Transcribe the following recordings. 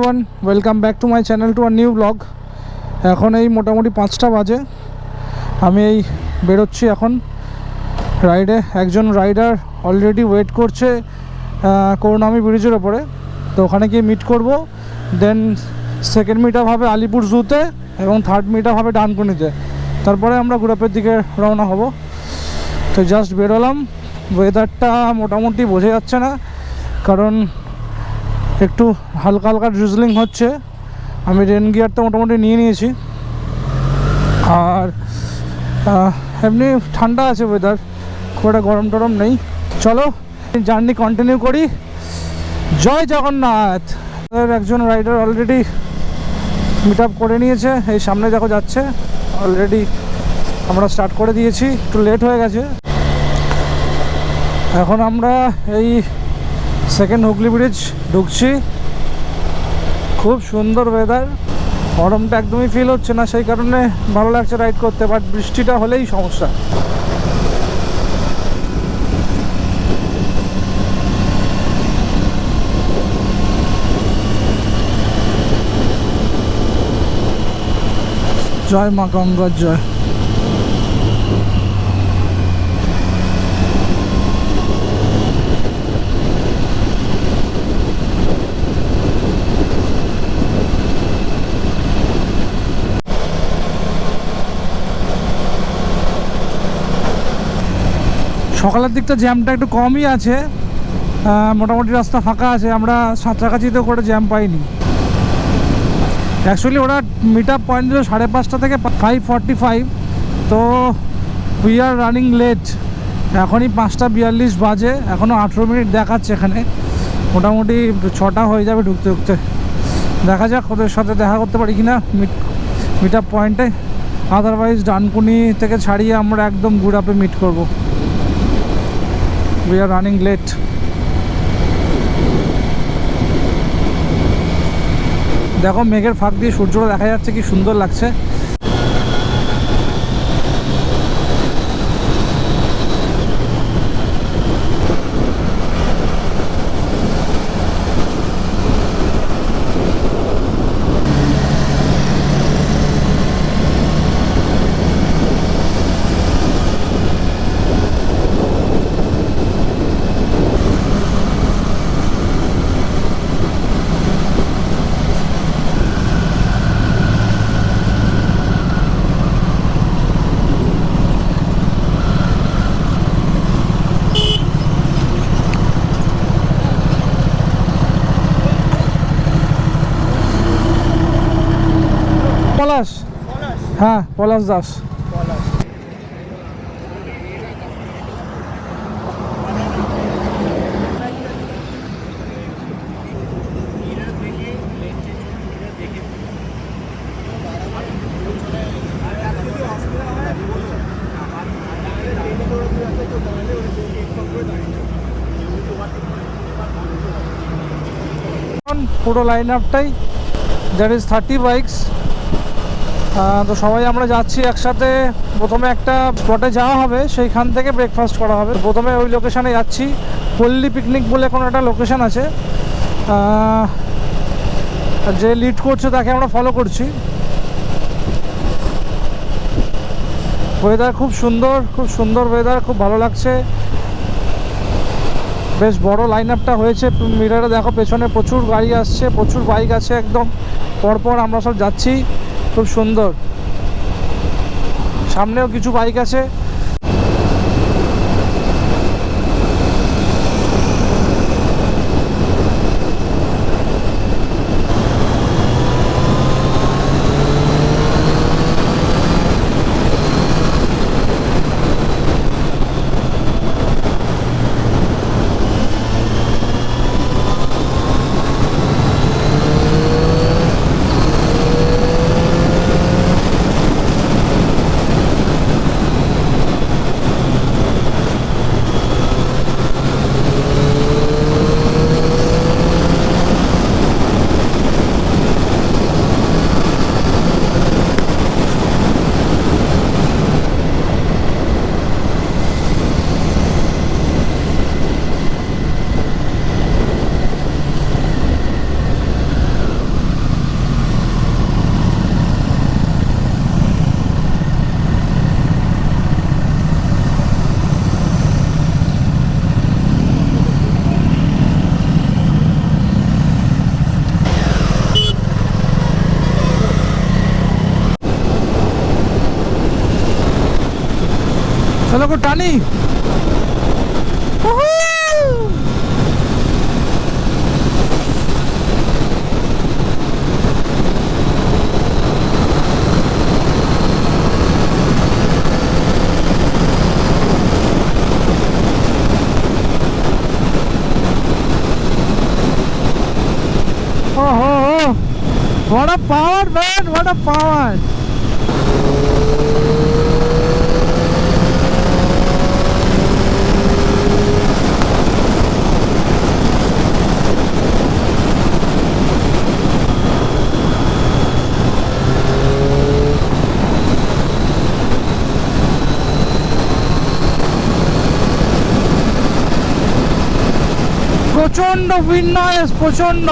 Everyone, welcome back to my channel to our new blog. এখন এই মোটামুটি 5টা বাজে। আমি এই বেরোচ্ছি এখন রাইডে। একজন রাইডার অলরেডি ওয়েট করছে করুণামী ব্রিজের ওপরে, তো ওখানে গিয়ে মিট করব। দেন সেকেন্ড মিট আপ হবে আলিপুর জুতে এবং থার্ড মিট আপ হবে ডানকুনিতে। তারপরে আমরা গুড়াপের দিকে রওনা হব। তো জাস্ট বেরোলাম। ওয়েদারটা মোটামুটি বোঝা যাচ্ছে না, কারণ একটু হালকা হালকা ড্রিজলিং হচ্ছে। আমি রেন গিয়ারটা মোটামুটি নিয়ে নিয়েছি, আর এমনি ঠান্ডা আছে ওয়েদার, খুব একটা গরম টরম নেই। চলো জার্নি কন্টিনিউ করি। জয় জগন্নাথ। একজন রাইডার অলরেডি মিট আপ করে নিয়েছে, এই সামনে দেখো যাচ্ছে। অলরেডি আমরা স্টার্ট করে দিয়েছি, একটু লেট হয়ে গেছে। এখন আমরা এই সেকেন্ড হুগলি ব্রিজ ঢুকছি। খুব সুন্দর ওয়েদার, গরমটা একদমই ফিল হচ্ছে না, সেই কারণে ভালো লাগছে রাইড করতে। বাট বৃষ্টিটা হলেই সমস্যা। জয় মা গঙ্গার জয়। সকালের দিকটা জ্যামটা একটু কমই আছে, মোটামুটি রাস্তা ফাঁকা আছে। আমরা সাঁতরাগাছিতেও করে জ্যাম পাইনি। অ্যাকচুয়ালি ওরা মিট আপ পয়েন্ট দিল 5:30 থেকে 5:45, তো উই আর রানিং লেট। এখনই 5:42 বাজে, এখনও 18 মিনিট দেখাচ্ছে এখানে। মোটামুটি 6টা হয়ে যাবে ঢুকতে ঢুকতে। দেখা যাক ওদের সাথে দেখা করতে পারি কিনা মিট আপ পয়েন্টে। আদারওয়াইজ ডানকুনি থেকে ছাড়িয়ে আমরা একদম গুড়াপে মিট করব। We are running late. দেখো মেঘের ফাঁক দিয়ে সূর্যটা দেখা যাচ্ছে, কি সুন্দর লাগছে। পলাশ, হ্যাঁ পলাশ দাস। পুরো লাইন আপটাই দ্যাট ইজ 30 বাইকস। তো সবাই আমরা যাচ্ছি একসাথে। প্রথমে একটা স্পটে যাওয়া হবে, সেইখান থেকে ব্রেকফাস্ট করা হবে। প্রথমে ওই লোকেশানে যাচ্ছি, পল্লী পিকনিক বলে কোনো একটা লোকেশান আছে। যে লিড করছে তাকে আমরা ফলো করছি। ওয়েদার খুব সুন্দর ওয়েদার, খুব ভালো লাগছে। বেশ বড় লাইন আপটা হয়েছে। মিরারে দেখো পেছনে প্রচুর গাড়ি আসছে, প্রচুর বাইক আছে, একদম পরপর আমরা সব যাচ্ছি। খুব সুন্দর, সামনেও কিছু বাইক আছে। চলো গো টানি। Oh, what a power, man! What a power! প্রচন্ড উইন্ড নয়েজ, প্রচন্ড।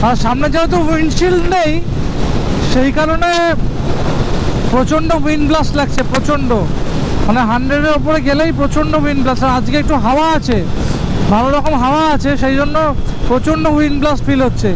আর সামনে যেহেতু উইন্ডশিল্ড নেই সেই কারণে প্রচন্ড উইন্ড ব্লাস্ট লাগছে, প্রচন্ড। মানে 100-এর ওপরে গেলেই প্রচন্ড উইন্ড ব্লাস্ট। আর আজকে একটু হাওয়া আছে, ভালো রকম হাওয়া আছে, সেই জন্য প্রচন্ড উইন্ড ব্লাস্ট ফিল হচ্ছে।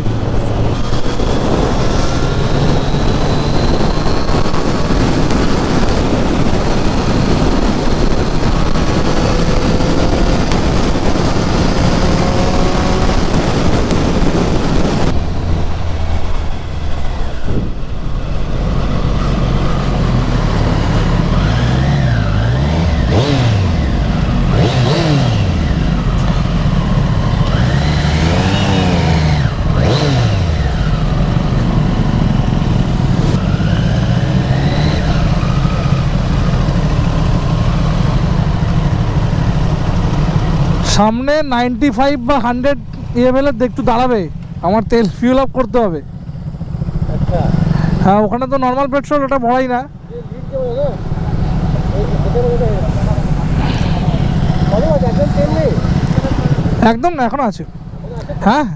সামনে 95 বা 100 EML-এর একটু দাঁড়াবে, আমার তেল ফিউল আপ করতে হবে। আচ্ছা, হ্যাঁ, ওখানে তো নর্মাল পেট্রোল, ওটা ভরাই না। একদম না, এখনো আছে। হ্যাঁ,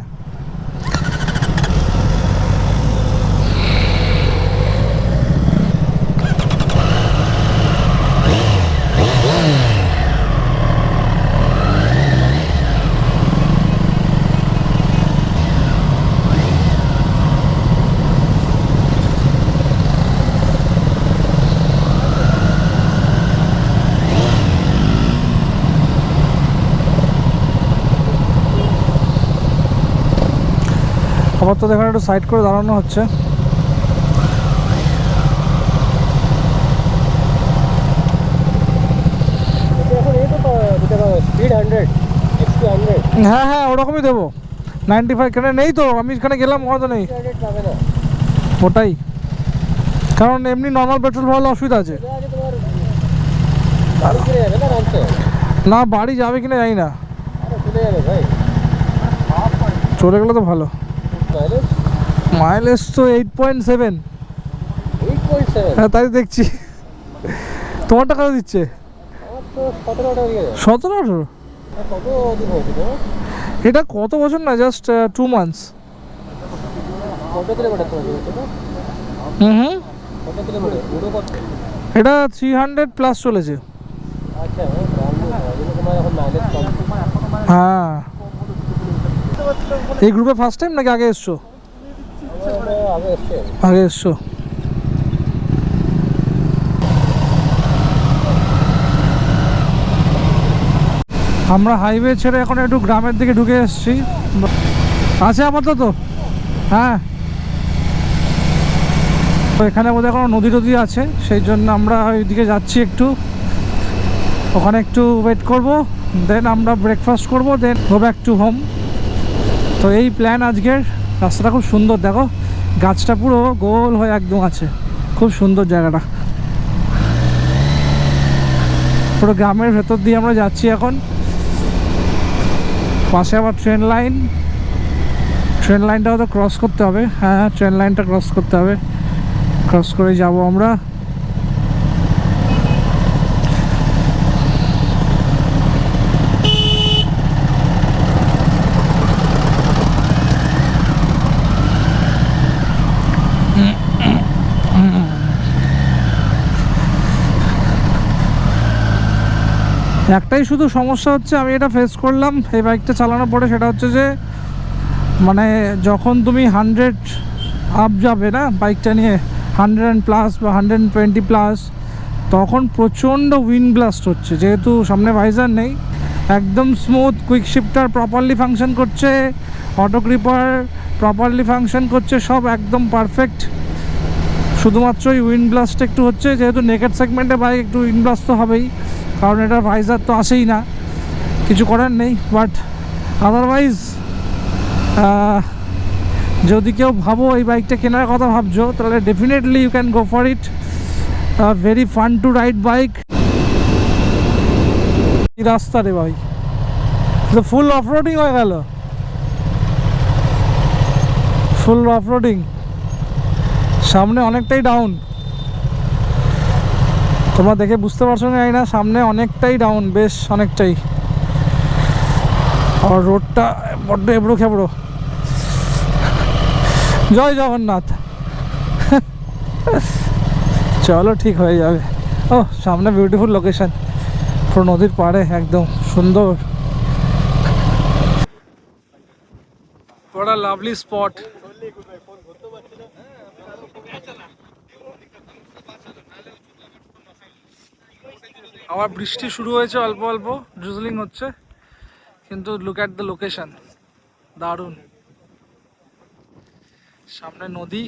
আবার তো দেখুন একটু সাইড করে দাঁড়ানো হচ্ছে। হ্যাঁ হ্যাঁ, ওরকমই দেবো। 95 এখানে নেই তো, আমি এখানে গেলাম, ওখানে তো নেই। ওটাই, কারণ এমনি নর্মাল পেট্রোল ভরলে অসুবিধা আছে। না, বাড়ি যাবে কিনা জানি না, চলে গেলে তো ভালো। মাইলেজ তো 8.7। হ্যাঁ, তাই দেখছি। তোমারটা কত দিচ্ছে? 17-18। এটা কত বছর না, জাস্ট 2 months। হুম, এটা 300+ চলেছে। হ্যাঁ, এই গ্রুপে ফার্স্ট টাইম নাকি আগে এসছো? আগে এসছো। আমরা হাইওয়ে ছেড়ে এখন একটু গ্রামের দিকে ঢুকে এসেছি। আছে আপাতত। হ্যাঁ, তো এখানে বোধহয় কোনো নদী টদী আছে, সেই জন্য আমরা ওইদিকে যাচ্ছি একটু। ওখানে একটু ওয়েট করব, দেন আমরা ব্রেকফাস্ট করব, দেন গো ব্যাক টু হোম। তো এই প্ল্যান আজকের। রাস্তাটা খুব সুন্দর, দেখো গাছটা পুরো গোল হয়ে একদম আছে, খুব সুন্দর জায়গাটা। পুরো গ্রামের ভেতর দিয়ে আমরা যাচ্ছি এখন। পাশে আবার ট্রেন লাইনটাও তো ক্রস করতে হবে। হ্যাঁ, ট্রেন লাইনটা ক্রস করতে হবে, ক্রস করে যাব আমরা। একটাই শুধু সমস্যা হচ্ছে, আমি এটা ফেস করলাম এই বাইকটা চালানোর পরে, সেটা হচ্ছে যে মানে যখন তুমি 100 আপ যাবে না বাইকটা নিয়ে, 100+ বা 120+, তখন প্রচণ্ড উইন্ড ব্লাস্ট হচ্ছে। যেহেতু সামনে ভাইজার নেই, একদম smooth, quick shifter properly function করছে, অটো গ্রিপার প্রপারলি ফাংশন করছে, সব একদম পারফেক্ট। শুধুমাত্র ওই উইন্ড ব্লাস্ট একটু হচ্ছে, যেহেতু নেকেড সেগমেন্টে বাইক একটু উইন্ড ব্লাস্ট তো হবেই, কারণ এটা ভাইজার তো আসেই না, কিছু করার নেই। বাট আদারওয়াইজ যদি কেউ ভাবো এই বাইকটা কেনার কথা ভাবছো, তাহলে definitely you can go for it. Very fun to ride bike. এই রাস্তা রে ভাই, ফুল অফরোডিং হয়ে গেল, ফুল অফরোডিং। সামনে অনেকটাই ডাউন, তোমরা দেখে বুঝতে পারছো না, সামনে অনেকটাই ডাউন, বেশ অনেকটাই। আর রোডটা বড্ড এবড়ো খেবড়ো। জয় জগন্নাথ। চলো, ঠিক হয়ে যাবে। ও সামনে বিউটিফুল লোকেশন, পুরো নদীর পাড়ে, একদম সুন্দর। বড় লাভলি স্পট। আবার বৃষ্টি শুরু হয়েছে, অল্প অল্প ড্রিজলিং হচ্ছে, কিন্তু লুক অ্যাট দ্য লোকেশন, দারুণ। সামনে নদী,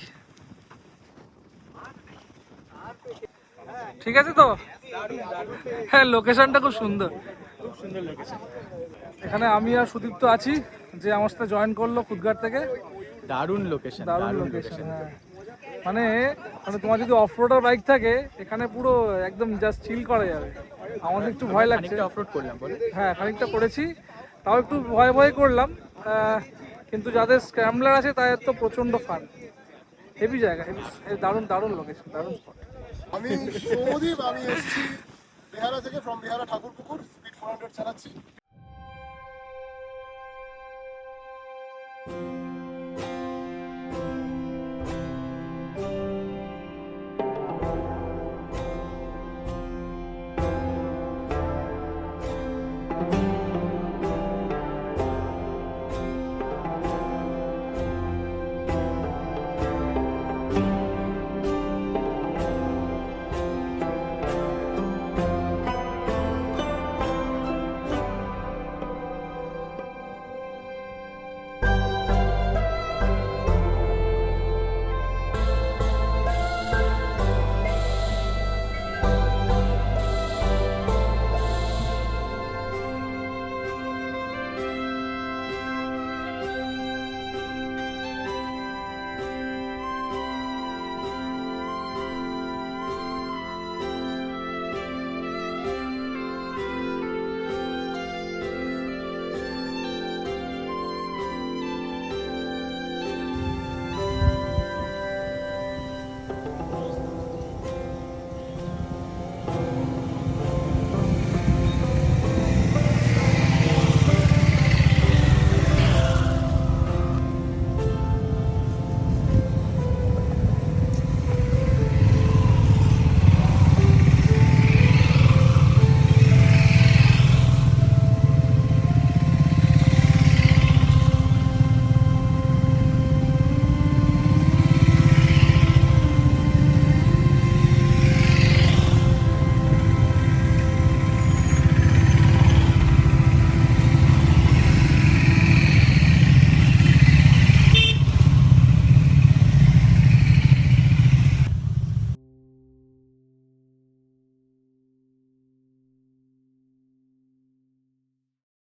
ঠিক আছে তো? হ্যাঁ, লোকেশনটা খুব সুন্দর, খুব সুন্দর লোকেশন। এখানে আমি আর সুদীপ্ত আছি, যে আমার সাথে জয়েন করলো খুদঘাট থেকে। দারুণ লোকেশন, দারুণ লোকেশন। হ্যাঁ, মানে মানে তোমার যদি অফরোডার বাইক থাকে, এখানে পুরো একদম জাস্ট চিল করা যাবে। আমাদের একটু ভয় লাগছে, অফরোড করলাম বলে। হ্যাঁ খানিকটা করেছি, তাও একটু ভয় ভয় করলাম। কিন্তু যাদের স্ক্র্যাম্বলার আছে তাদের তো প্রচণ্ড ফান। হেভি জায়গা, হেভি, দারুণ দারুণ লোকেশন, দারুণ স্পট। আমি সৌমদীপ, আমি এসেছি বিহারা থেকে, ফ্রম বিহারা ঠাকুরপুকুর, স্পিড 400 চালাচ্ছি।